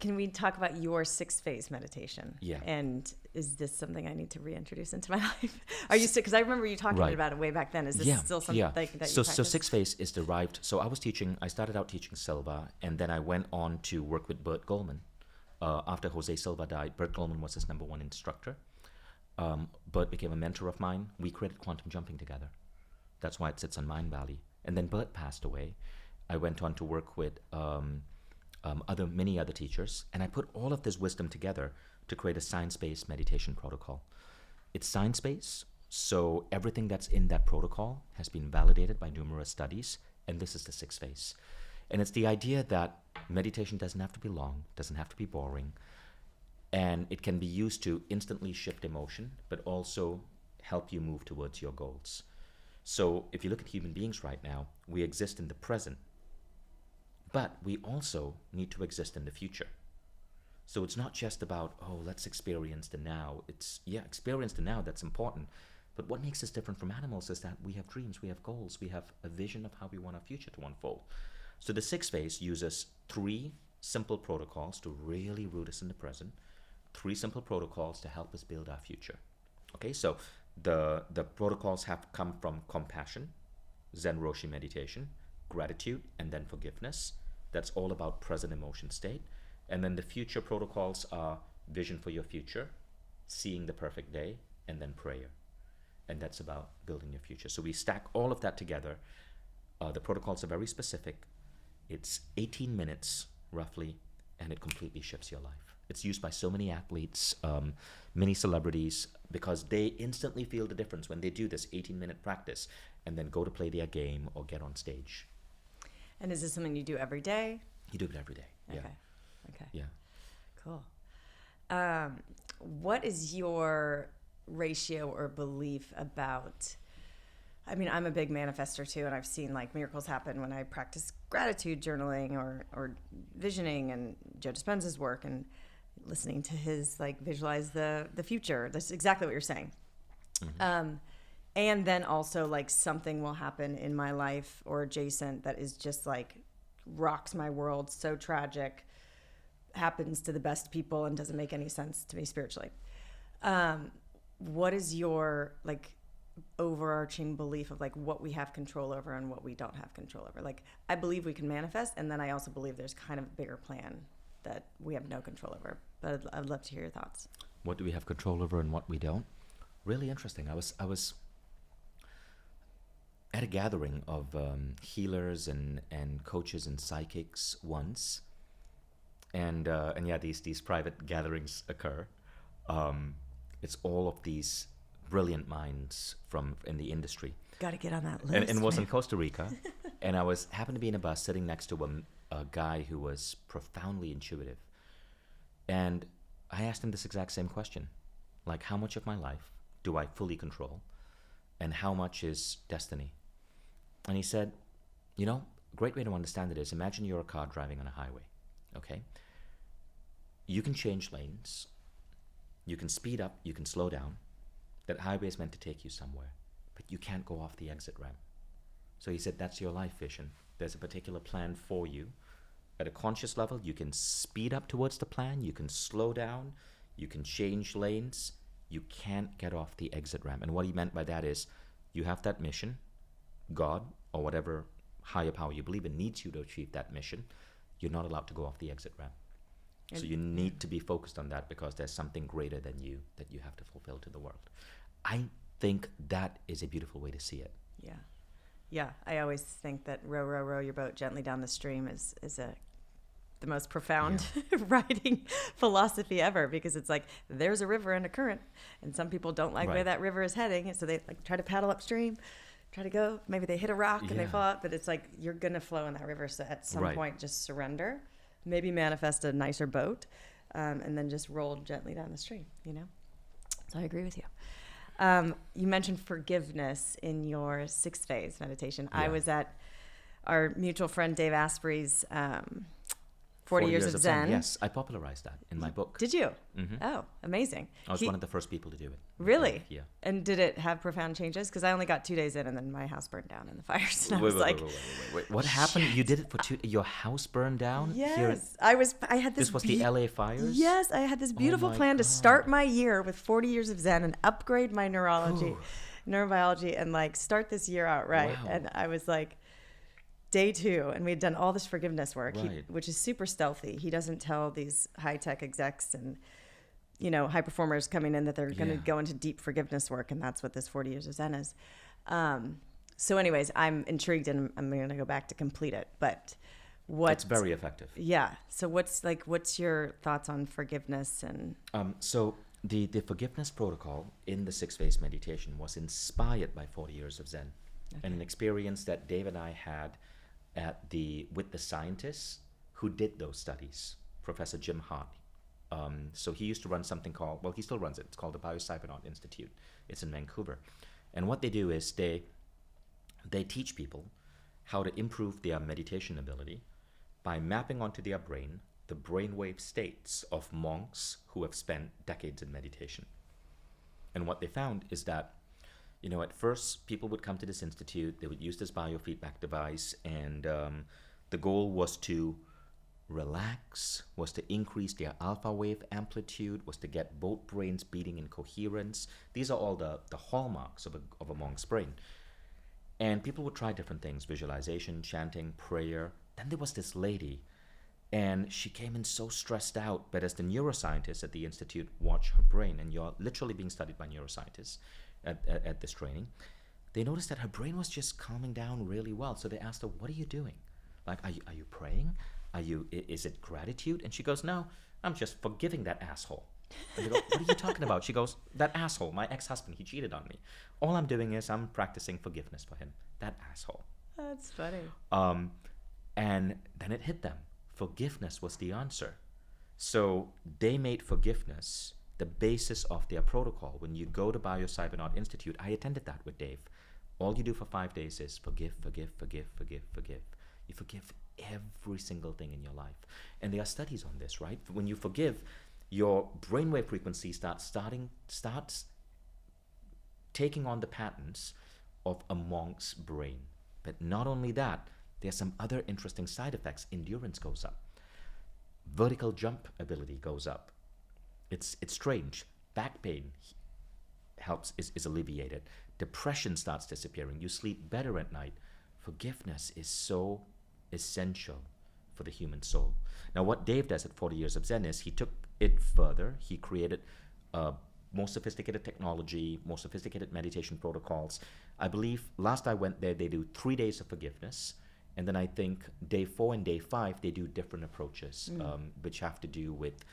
Can we talk about your 6-phase meditation? Yeah. And is this something I need to reintroduce into my life? Are you still, because I remember you talking about it way back then. Is this still something that you So practice? 6-phase is derived. So I started out teaching Silva, and then I went on to work with Bert Goldman. After Jose Silva died, Bert Goldman was his #1 instructor. Bert became a mentor of mine. We created quantum jumping together. That's why it sits on Mindvalley. And then Bert passed away. I went on to work with many other teachers, and I put all of this wisdom together to create a science-based meditation protocol. It's science-based, so everything that's in that protocol has been validated by numerous studies, and this is the 6-phase. And it's the idea that meditation doesn't have to be long, doesn't have to be boring, and it can be used to instantly shift emotion, but also help you move towards your goals. So if you look at human beings right now, we exist in the present, But we also need to exist in the future. So it's not just about, oh, let's experience the now. It's, yeah, experience the now, that's important. But what makes us different from animals is that we have dreams, we have goals, we have a vision of how we want our future to unfold. So the sixth phase uses 3 simple protocols to really root us in the present, 3 simple protocols to help us build our future. Okay, so the protocols have come from compassion, Zen Roshi meditation, gratitude, and then forgiveness. That's all about present emotion state. And then the future protocols are vision for your future, seeing the perfect day, and then prayer. And that's about building your future. So we stack all of that together. The protocols are very specific. It's 18 minutes, roughly, and it completely shifts your life. It's used by so many athletes, many celebrities, because they instantly feel the difference when they do this 18-minute practice and then go to play their game or get on stage. And is this something you do every day? You do it every day, yeah. Okay. Yeah. Cool. What is your ratio or belief about, I mean, I'm a big manifester too, and I've seen like miracles happen when I practice gratitude journaling or visioning and Joe Dispenza's work and listening to his like visualize the future. That's exactly what you're saying. Mm-hmm. And then also like something will happen in my life or adjacent that is just like rocks my world, so tragic, happens to the best people and doesn't make any sense to me spiritually. What is your like overarching belief of like what we have control over and what we don't have control over? Like I believe we can manifest, and then I also believe there's kind of a bigger plan that we have no control over. But I'd love to hear your thoughts. What do we have control over and what we don't? Really interesting. I was at a gathering of healers and coaches and psychics once, and yeah, these private gatherings occur. It's all of these brilliant minds from in the industry. Got to get on that list. And was in Costa Rica, and I happened to be in a bus sitting next to a guy who was profoundly intuitive, and I asked him this exact same question, like how much of my life do I fully control, and how much is destiny? And he said, you know, a great way to understand it is imagine you're a car driving on a highway, okay? You can change lanes, you can speed up, you can slow down. That highway is meant to take you somewhere, but you can't go off the exit ramp. So he said, that's your life vision. There's a particular plan for you. At a conscious level, you can speed up towards the plan, you can slow down, you can change lanes, you can't get off the exit ramp. And what he meant by that is, you have that mission, God, or whatever higher power you believe in needs you to achieve that mission, you're not allowed to go off the exit ramp. So you need to be focused on that because there's something greater than you that you have to fulfill to the world. I think that is a beautiful way to see it. Yeah. Yeah. I always think that row, row, row your boat gently down the stream is the most profound writing philosophy ever, because it's like there's a river and a current, and some people don't like where that river is heading, so they like try to paddle upstream, try to go. Maybe they hit a rock and they fall out, but it's like you're going to flow in that river. So at some point, just surrender. Maybe manifest a nicer boat, and then just roll gently down the stream, you know? So I agree with you. You mentioned forgiveness in your 6th phase meditation. Yeah. I was at our mutual friend Dave Asprey's 40 Years of Zen. Yes, I popularized that in my book. Did you? Mm-hmm. Oh, amazing. I was one of the first people to do it. Really? Yeah. And did it have profound changes? Because I only got 2 days in, and then my house burned down in the fires. And Wait. What happened? You did it for 2. Your house burned down? Yes. I had this. This was the LA fires? Yes, I had this beautiful plan to start my year with 40 Years of Zen and upgrade my neurobiology, and like start this year out right. Wow. And I was like, day 2, and we had done all this forgiveness work, which is super stealthy. He doesn't tell these high-tech execs and, you know, high performers coming in that they're going to go into deep forgiveness work, and that's what this 40 Years of Zen is. So anyways, I'm intrigued, and I'm going to go back to complete it. But it's very effective. Yeah. So what's your thoughts on forgiveness? And so the forgiveness protocol in the 6 phase meditation was inspired by 40 Years of Zen, and an experience that Dave and I had with the scientists who did those studies, Professor Jim Hart. So he used to run something called, he still runs it. It's called the Biocybernaut Institute. It's in Vancouver. And what they do is they teach people how to improve their meditation ability by mapping onto their brain the brainwave states of monks who have spent decades in meditation. And what they found is that, at first people would come to this institute, they would use this biofeedback device, and the goal was to relax, was to increase their alpha wave amplitude, was to get both brains beating in coherence. These are all the hallmarks of a monk's brain. And people would try different things: visualization, chanting, prayer. Then there was this lady, and she came in so stressed out, but as the neuroscientists at the institute watch her brain, and you're literally being studied by neuroscientists at this training, they noticed that her brain was just calming down really well. So they asked her, "What are you doing? Like, are you praying? Is it gratitude?" And she goes, "No, I'm just forgiving that asshole." And they go, "What are you talking about?" She goes, "That asshole, my ex-husband, he cheated on me. All I'm doing is I'm practicing forgiveness for him. That asshole." That's funny. And then it hit them. Forgiveness was the answer. So they made forgiveness the basis of their protocol. When you go to Biocybernaut Institute, I attended that with Dave. All you do for 5 days is forgive, forgive, forgive, forgive, forgive. You forgive every single thing in your life. And there are studies on this, right? When you forgive, your brainwave frequency starts taking on the patterns of a monk's brain. But not only that, there's some other interesting side effects. Endurance goes up. Vertical jump ability goes up. It's strange. Back pain is alleviated. Depression starts disappearing. You sleep better at night. Forgiveness is so essential for the human soul. Now, what Dave does at 40 Years of Zen is he took it further. He created more sophisticated technology, more sophisticated meditation protocols. I believe last I went there, they do 3 days of forgiveness. And then I think day 4 and day 5, they do different approaches, which have to do with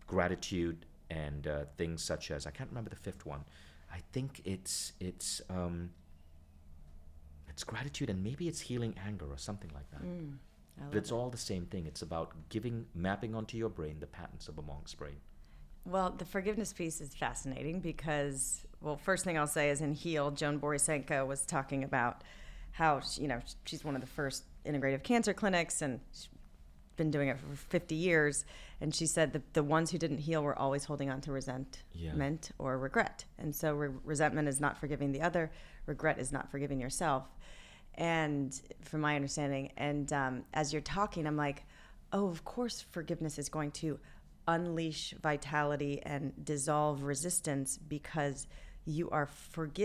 gratitude and things such as, I can't remember the 5th one. I think it's gratitude, and maybe it's healing anger or something like that. But it's all the same thing. It's about mapping onto your brain the patterns of a monk's brain. Well, the forgiveness piece is fascinating because, well, first thing I'll say is in Heal, Joan Borisenko was talking about how, she's one of the first integrative cancer clinics, and she's been doing it for 50 years. And she said that the ones who didn't heal were always holding on to resentment or regret. And so resentment is not forgiving the other. Regret is not forgiving yourself. And from my understanding, and as you're talking, I'm like, oh, of course forgiveness is going to unleash vitality and dissolve resistance, because you are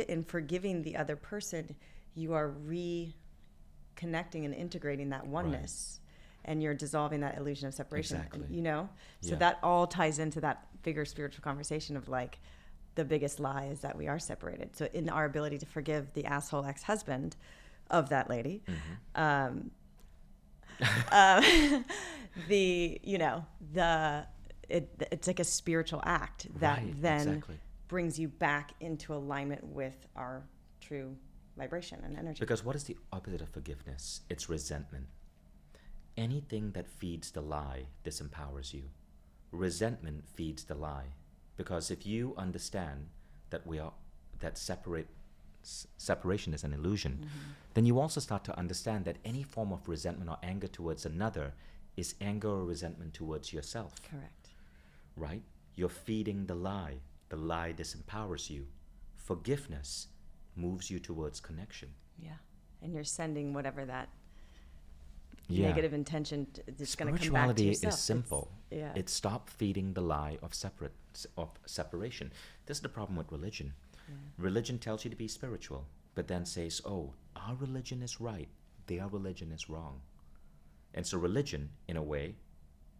in forgiving the other person, you are reconnecting and integrating that oneness, and you're dissolving that illusion of separation. Exactly. So that all ties into that bigger spiritual conversation of like, the biggest lie is that we are separated. So in our ability to forgive the asshole ex-husband of that lady, it's like a spiritual act that brings you back into alignment with our true vibration and energy. Because what is the opposite of forgiveness? It's resentment. Anything that feeds the lie disempowers you. Resentment feeds the lie. Because if you understand that separation is an illusion, then you also start to understand that any form of resentment or anger towards another is anger or resentment towards yourself. Correct. Right? You're feeding the lie. The lie disempowers you. Forgiveness moves you towards connection. Yeah. And you're sending whatever that negative intention is going to come back to yourself. Spirituality is simple. It stopped feeding the lie of separation. This is the problem with religion. Religion tells you to be spiritual, but then says, oh, our religion is right, their religion is wrong. And so religion, in a way,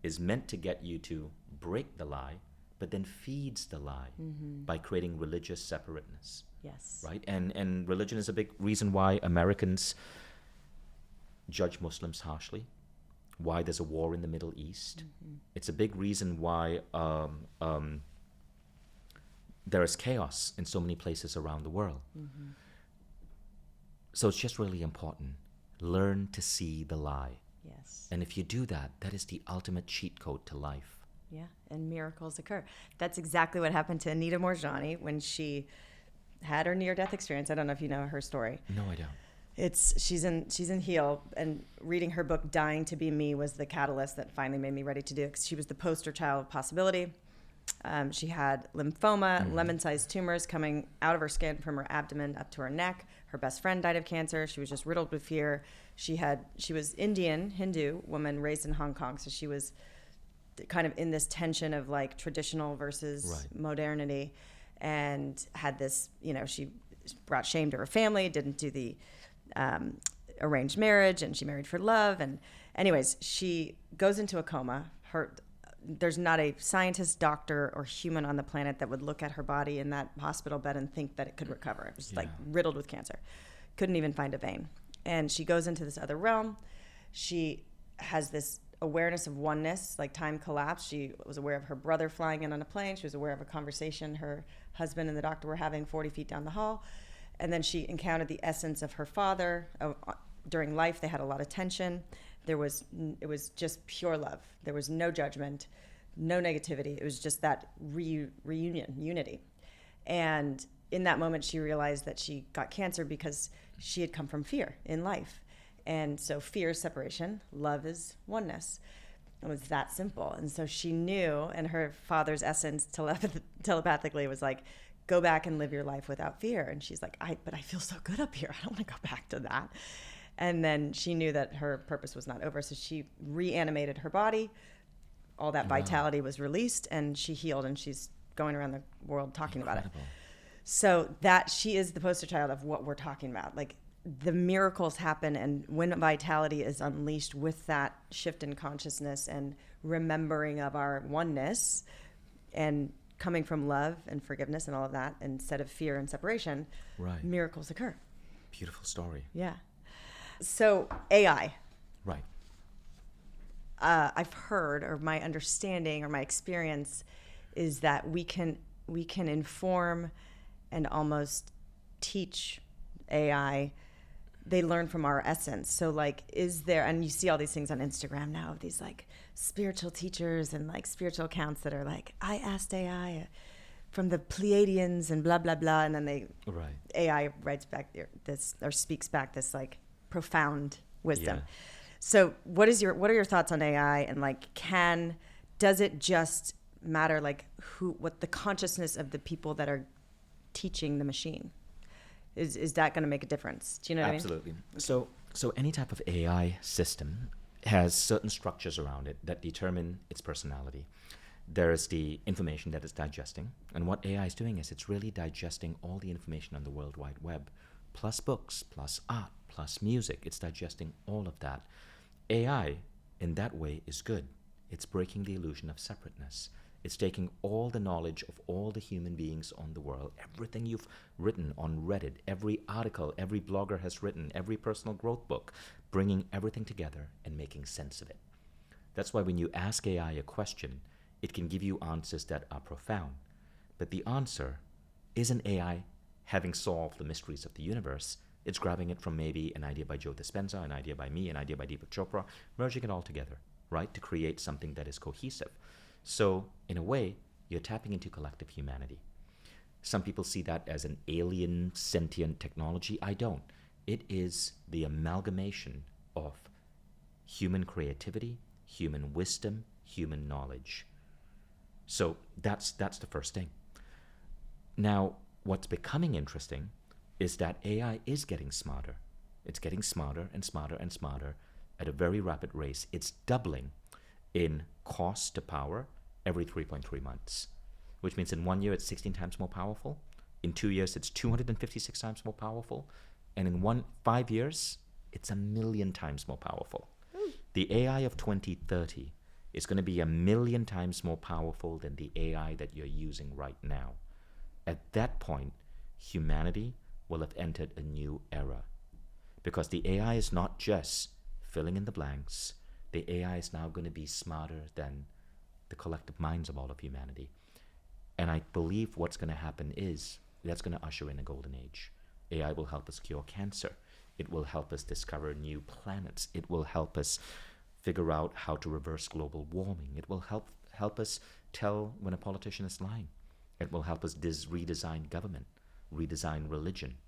is meant to get you to break the lie, but then feeds the lie by creating religious separateness. Yes. Right? And religion is a big reason why Americans judge Muslims harshly, why there's a war in the Middle East. It's a big reason why there is chaos in so many places around the world. So it's just really important. Learn to see the lie. Yes. And if you do that, that is the ultimate cheat code to life. Yeah, and miracles occur. That's exactly what happened to Anita Morjani when she had her near-death experience. I don't know if you know her story. No, I don't. She's in Heal, and reading her book Dying to Be Me was the catalyst that finally made me ready to do it, 'cause she was the poster child of possibility. She had lymphoma, lemon-sized tumors coming out of her skin from her abdomen up to her neck. Her best friend died of cancer. She was just riddled with fear. She was Indian, Hindu woman raised in Hong Kong, so she was kind of in this tension of like traditional versus modernity, and had this, she brought shame to her family, didn't do the arranged marriage, and she married for love. And anyways, she goes into a coma. There's not a scientist, doctor, or human on the planet that would look at her body in that hospital bed and think that it could recover. It was like riddled with cancer. Couldn't even find a vein. And she goes into this other realm. She has this awareness of oneness, like time collapsed. She was aware of her brother flying in on a plane. She was aware of a conversation her husband and the doctor were having 40 feet down the hall. And then she encountered the essence of her father. During life, they had a lot of tension. It was just pure love. There was no judgment, no negativity. It was just that reunion, unity. And in that moment, she realized that she got cancer because she had come from fear in life. And so fear is separation, love is oneness. It was that simple. And so she knew, and her father's essence telepathically was like, go back and live your life without fear. And she's like, but I feel so good up here. I don't want to go back to that. And then she knew that her purpose was not over. So she reanimated her body. All that vitality was released, and she healed, and she's going around the world talking about it. So that she is the poster child of what we're talking about. Like, the miracles happen, and when vitality is unleashed with that shift in consciousness and remembering of our oneness and coming from love and forgiveness and all of that, instead of fear and separation, miracles occur. Beautiful story. Yeah. So AI. Right. I've heard, or my understanding or my experience is that we can inform and almost teach AI. They learn from our essence. So like, is there, and you see all these things on Instagram now of these like spiritual teachers and like spiritual accounts that are like, I asked AI from the Pleiadians and blah, blah, blah. And then AI writes back this, or speaks back this like profound wisdom. Yeah. So what are your thoughts on AI, and like, does it just matter like what the consciousness of the people that are teaching the machine? Is that going to make a difference? Do you know what I mean? Absolutely. So any type of AI system has certain structures around it that determine its personality. There is the information that it's digesting, and what AI is doing is it's really digesting all the information on the World Wide Web, plus books, plus art, plus music. It's digesting all of that. AI, in that way, is good. It's breaking the illusion of separateness. It's taking all the knowledge of all the human beings on the world, everything you've written on Reddit, every article, every blogger has written, every personal growth book, bringing everything together and making sense of it. That's why when you ask AI a question, it can give you answers that are profound. But the answer isn't AI having solved the mysteries of the universe. It's grabbing it from maybe an idea by Joe Dispenza, an idea by me, an idea by Deepak Chopra, merging it all together, right, to create something that is cohesive. So, in a way, you're tapping into collective humanity. Some people see that as an alien, sentient technology. I don't. It is the amalgamation of human creativity, human wisdom, human knowledge. So that's the first thing. Now, what's becoming interesting is that AI is getting smarter. It's getting smarter and smarter and smarter at a very rapid rate. It's doubling in cost to power every 3.3 months, which means in 1 year it's 16 times more powerful. In 2 years it's 256 times more powerful. And in 5 years, it's 1,000,000 times more powerful. The AI of 2030 is going to be 1,000,000 times more powerful than the AI that you're using right now. At that point, humanity will have entered a new era, because the AI is not just filling in the blanks. The AI is now going to be smarter than the collective minds of all of humanity. And I believe what's going to happen is that's going to usher in a golden age. AI will help us cure cancer. It will help us discover new planets. It will help us figure out how to reverse global warming. It will help us tell when a politician is lying. It will help us redesign government, redesign religion.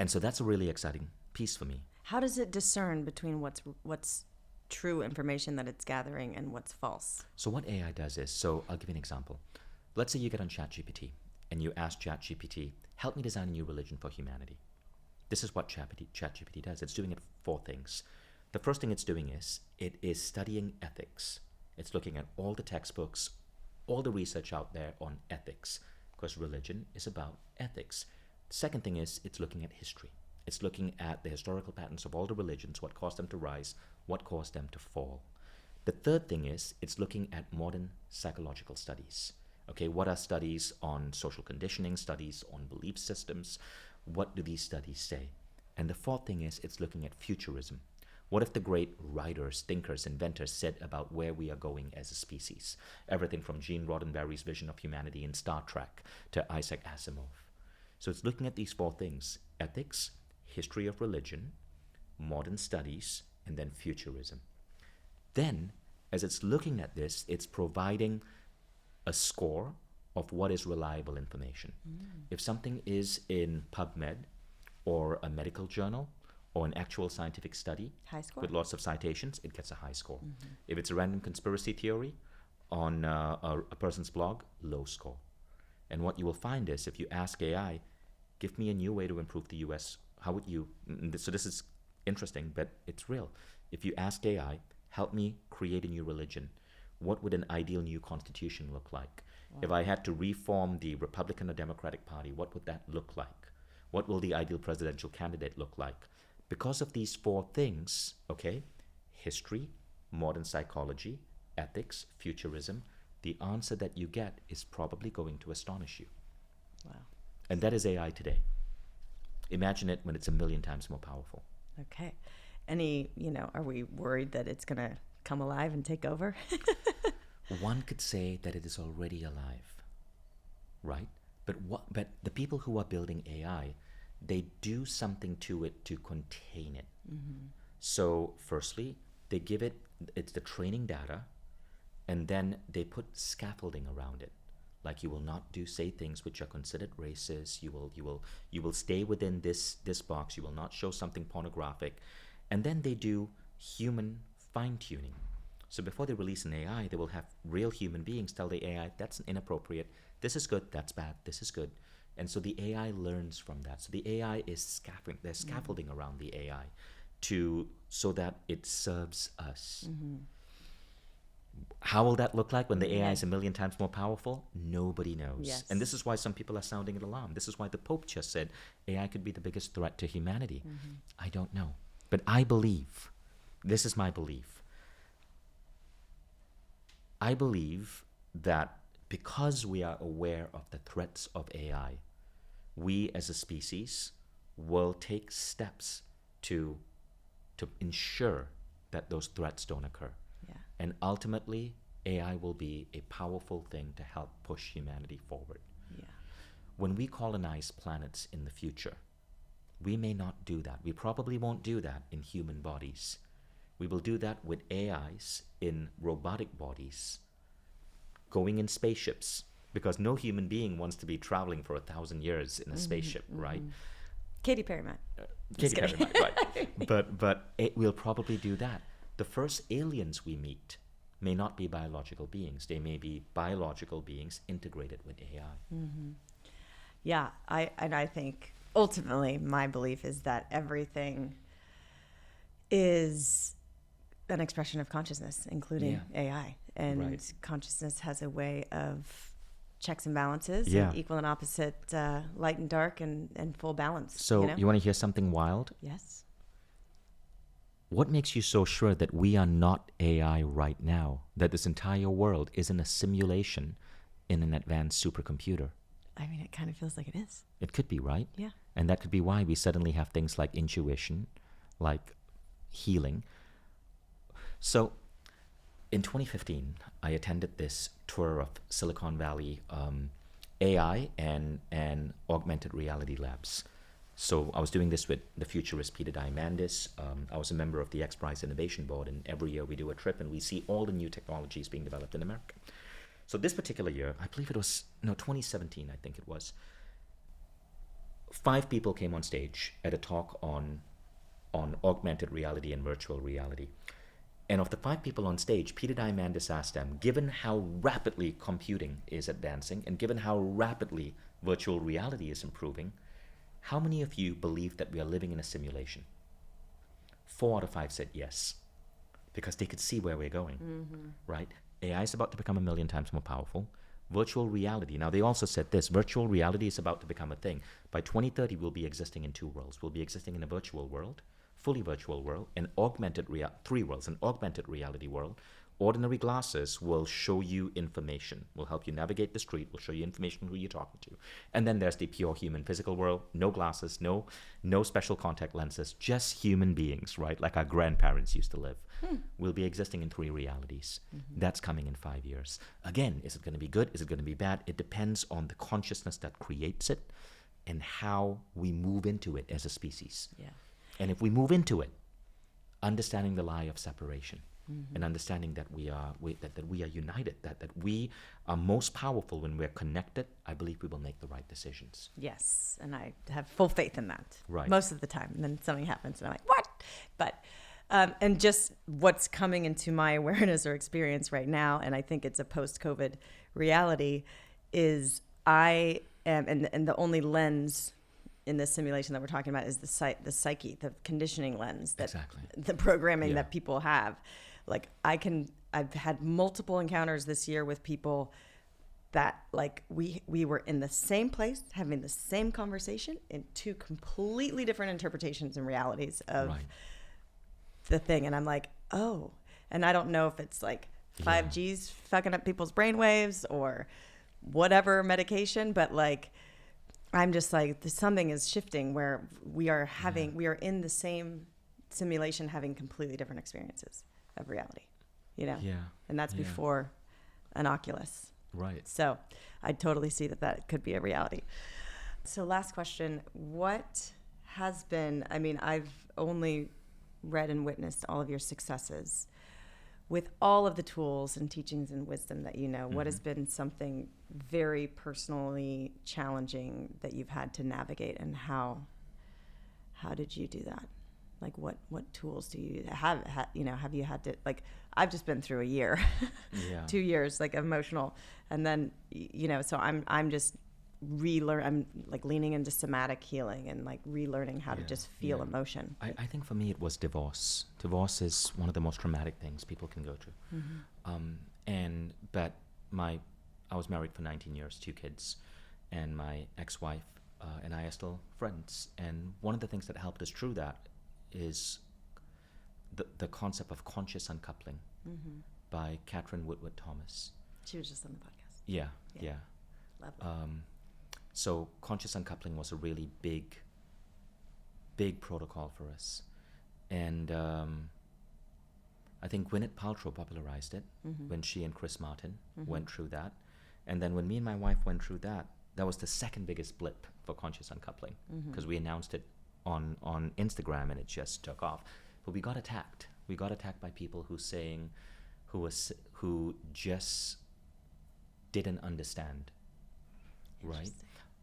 And so that's a really exciting piece for me. How does it discern between what's true information that it's gathering and what's false? So what AI does is, so I'll give you an example. Let's say you get on ChatGPT and you ask ChatGPT, help me design a new religion for humanity. This is what ChatGPT does. It's doing it 4 things. The first thing it's doing is, it is studying ethics. It's looking at all the textbooks, all the research out there on ethics, because religion is about ethics. The second thing is, it's looking at history. It's looking at the historical patterns of all the religions, what caused them to rise, what caused them to fall. The third thing is, it's looking at modern psychological studies. Okay, what are studies on social conditioning, studies on belief systems? What do these studies say? And the fourth thing is, it's looking at futurism. What if the great writers, thinkers, inventors said about where we are going as a species? Everything from Gene Roddenberry's vision of humanity in Star Trek to Isaac Asimov. So it's looking at these 4 things: ethics, history of religion, modern studies, and then futurism. Then, as it's looking at this, it's providing a score of what is reliable information. If something is in PubMed or a medical journal or an actual scientific study High score. with lots of citations, it gets a high score. If it's a random conspiracy theory on a person's blog, low score. And what you will find is, if you ask AI, give me a new way to improve the US, how would you, so this is interesting, but it's real. If you ask AI, help me create a new religion, what would an ideal new constitution look like? Wow. If I had to reform the Republican or Democratic Party, what would that look like? What will the ideal presidential candidate look like? Because of these 4 things, okay, history, modern psychology, ethics, futurism, the answer that you get is probably going to astonish you. Wow. And that is AI today. Imagine it when it's 1 million times more powerful. Okay. Are we worried that it's going to come alive and take over? One could say that it is already alive, right? But the people who are building AI, they do something to it to contain it. So firstly, they give it's the training data, and then they put scaffolding around it. Like, you will not say things which are considered racist. You will stay within this box. You will not show something pornographic. And then they do human fine-tuning. So before they release an AI, they will have real human beings tell the AI, that's inappropriate, this is good, that's bad, this is good. And so the AI learns from that. So the AI is there's scaffolding around the AI so that it serves us. How will that look like when the AI is 1 million times more powerful? Nobody knows. Yes. And this is why some people are sounding an alarm. This is why the Pope just said AI could be the biggest threat to humanity. I don't know. But I believe, this is my belief, I believe that because we are aware of the threats of AI, we as a species will take steps to ensure that those threats don't occur. Yeah. And ultimately, AI will be a powerful thing to help push humanity forward. Yeah. When we colonize planets in the future, we may not do that. We probably won't do that in human bodies. We will do that with AIs in robotic bodies, going in spaceships, because no human being wants to be traveling for 1,000 years in a spaceship, right? Katy Perry might. Katy Perry might, right. But we'll probably do that. The first aliens we meet may not be biological beings. They may be biological beings integrated with AI. Yeah, I think ultimately my belief is that everything is an expression of consciousness, including AI. And consciousness has a way of checks and balances, and equal and opposite, light and dark, and full balance. So you want to hear something wild? Yes. What makes you so sure that we are not AI right now, that this entire world isn't a simulation in an advanced supercomputer? I mean, it kind of feels like it is. It could be, right? Yeah. And that could be why we suddenly have things like intuition, like healing. So in 2015, I attended this tour of Silicon Valley AI and augmented reality labs. So I was doing this with the futurist Peter Diamandis. I was a member of the X Prize Innovation Board, and every year we do a trip and we see all the new technologies being developed in America. So this particular year, I believe it was, 2017, I think it was, 5 people came on stage at a talk on augmented reality and virtual reality. And of the 5 people on stage, Peter Diamandis asked them, given how rapidly computing is advancing and given how rapidly virtual reality is improving, how many of you believe that we are living in a simulation? 4 out of 5 said yes, because they could see where we're going, right? AI is about to become 1,000,000 times more powerful. Virtual reality, now they also said this, virtual reality is about to become a thing. By 2030, we'll be existing in 2 worlds. We'll be existing in a virtual world, fully virtual world, an augmented 3 worlds, an augmented reality world. Ordinary glasses will show you information, will help you navigate the street, will show you information who you're talking to. And then there's the pure human physical world, no glasses, no special contact lenses, just human beings, right? Like our grandparents used to live. We'll be existing in 3 realities. That's coming in 5 years. Again, is it going to be good? Is it going to be bad? It depends on the consciousness that creates it and how we move into it as a species. Yeah. And if we move into it, understanding the lie of separation, and understanding that we are united, that we are most powerful when we're connected, I believe we will make the right decisions. Yes, and I have full faith in that. Right. Most of the time, and then something happens, and I'm like, what? But and just what's coming into my awareness or experience right now, and I think it's a post-COVID reality, is I am, and the only lens in this simulation that we're talking about is the psyche, the conditioning lens, that Exactly. the programming that people have. Like I've had multiple encounters this year with people that like we were in the same place having the same conversation in 2 completely different interpretations and realities of the thing. And I'm like, oh, and I don't know if it's like 5G's fucking up people's brainwaves or whatever medication, but like, I'm just like, something is shifting where we are in the same simulation having completely different experiences of reality, you know? Yeah. And that's before an Oculus. Right. So I totally see that could be a reality. So last question, what has been, I mean, I've only read and witnessed all of your successes. With all of the tools and teachings and wisdom that you know, what has been something very personally challenging that you've had to navigate, and how did you do that? Like what tools do you have you had to, like, I've just been through a year, 2 years, like emotional. And then, so I'm just I'm like leaning into somatic healing and like relearning how to just feel emotion. I think for me it was divorce. Divorce is one of the most traumatic things people can go through. But I was married for 19 years, 2 kids, and my ex-wife and I are still friends. And one of the things that helped us through that is the concept of conscious uncoupling by Catherine Woodward Thomas. She was just on the podcast. Yeah. Lovely. So conscious uncoupling was a really big protocol for us. And I think Gwyneth Paltrow popularized it when she and Chris Martin went through that. And then when me and my wife went through that, that was the second biggest blip for conscious uncoupling, because we announced it on Instagram and it just took off. But we got attacked. We got attacked by people who just didn't understand, right?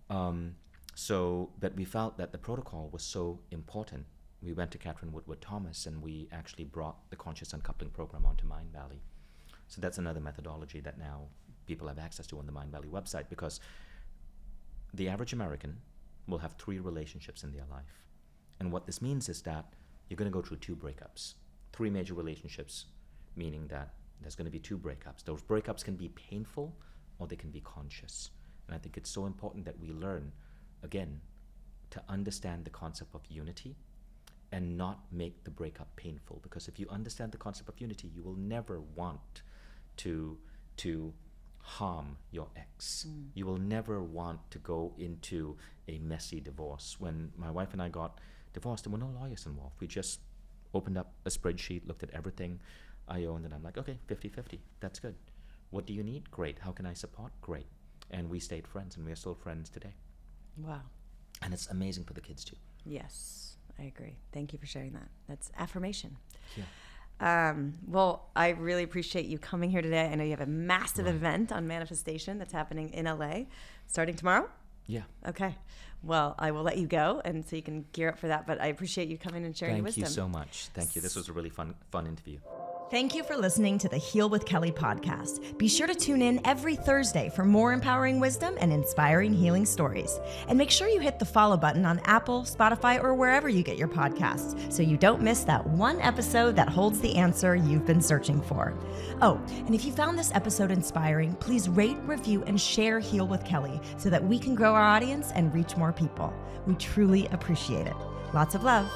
But we felt that the protocol was so important. We went to Catherine Woodward Thomas and we actually brought the conscious uncoupling program onto Mindvalley. So that's another methodology that now people have access to on the Mindvalley website, because the average American will have 3 relationships in their life. And what this means is that you're going to go through 2 breakups, 3 major relationships, meaning that there's going to be 2 breakups. Those breakups can be painful or they can be conscious. And I think it's so important that we learn, again, to understand the concept of unity and not make the breakup painful. Because if you understand the concept of unity, you will never want to harm your ex. You will never want to go into a messy divorce. When my wife and I got divorced, there were no lawyers involved. We just opened up a spreadsheet, looked at everything I owned, and I'm like, okay, 50-50, that's good. What do you need? Great. How can I support? Great. And we stayed friends, and we are still friends today. Wow. And it's amazing for the kids too. Yes, I agree. Thank you for sharing that. That's affirmation. Yeah. Well, I really appreciate you coming here today. I know you have a massive event on manifestation that's happening in LA starting tomorrow. Yeah. Okay. Well, I will let you go, and so you can gear up for that. But I appreciate you coming and sharing your wisdom. Thank you so much. Thank you. This was a really fun interview. Thank you for listening to the Heal with Kelly podcast. Be sure to tune in every Thursday for more empowering wisdom and inspiring healing stories. And make sure you hit the follow button on Apple, Spotify, or wherever you get your podcasts so you don't miss that one episode that holds the answer you've been searching for. Oh, and if you found this episode inspiring, please rate, review, and share Heal with Kelly so that we can grow our audience and reach more people. We truly appreciate it. Lots of love.